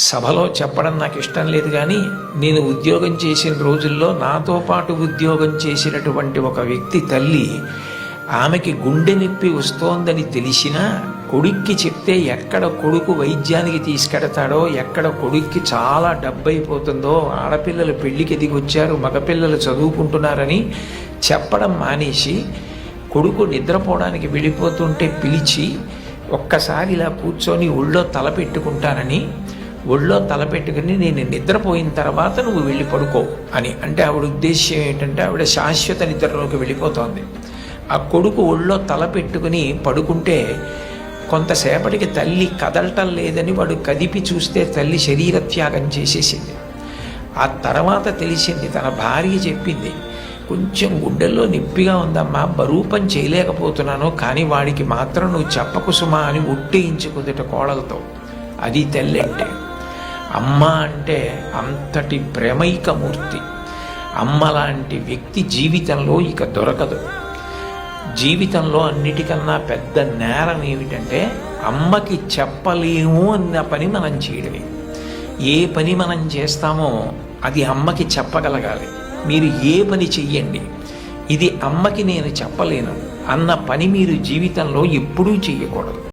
సభలో చెప్పడం నాకు ఇష్టం లేదు, కానీ నేను ఉద్యోగం చేసిన రోజుల్లో నాతో పాటు ఉద్యోగం చేసినటువంటి ఒక వ్యక్తి తల్లి, ఆమెకి గుండె నొప్పి వస్తోందని తెలిసినా కొడుక్కి చెప్తే ఎక్కడ కొడుకు వైద్యానికి తీసుకెడతాడో, ఎక్కడ కొడుక్కి చాలా డబ్బు అయిపోతుందో, ఆడపిల్లలు పెళ్లికి దిగొచ్చారు, మగపిల్లలు చదువుకుంటున్నారని చెప్పడం మానేసి కొడుకు నిద్రపోవడానికి వెళ్ళిపోతుంటే పిలిచి ఒక్కసారి ఇలా కూర్చొని ఒళ్ళో తల పెట్టుకుంటానని, ఒళ్ళో తలపెట్టుకుని నేను నిద్రపోయిన తర్వాత నువ్వు వెళ్ళి పడుకో అని అంటే ఆవిడ ఉద్దేశ్యం ఏంటంటే ఆవిడ శాశ్వత నిద్రలోకి వెళ్ళిపోతోంది. ఆ కొడుకు ఒళ్ళో తల పెట్టుకుని పడుకుంటే కొంతసేపటికి తల్లి కదలటం లేదని వాడు కదిపి చూస్తే తల్లి శరీర త్యాగం చేసేసింది. ఆ తర్వాత తెలిసింది, తన భార్య చెప్పింది, కొంచెం గుండెల్లో నొప్పిగా ఉందమ్మా, బరూపం చేయలేకపోతున్నాను, కానీ వాడికి మాత్రం నువ్వు చెప్పకు సుమా అని ఒట్టేయించుకుందట కోడలతో. అది తల్లి అంటే. అమ్మ అంటే అంతటి ప్రేమైకమూర్తి. అమ్మ లాంటి వ్యక్తి జీవితంలో ఇక దొరకదు. జీవితంలో అన్నిటికన్నా పెద్ద నేరం ఏమిటంటే అమ్మకి చెప్పలేము అన్న పని మనం చేయడమే. ఏ పని మనం చేస్తామో అది అమ్మకి చెప్పగలగాలి. మీరు ఏ పని చెయ్యండి, ఇది అమ్మకి నేను చెప్పలేను అన్న పని మీరు జీవితంలో ఎప్పుడూ చెయ్యకూడదు.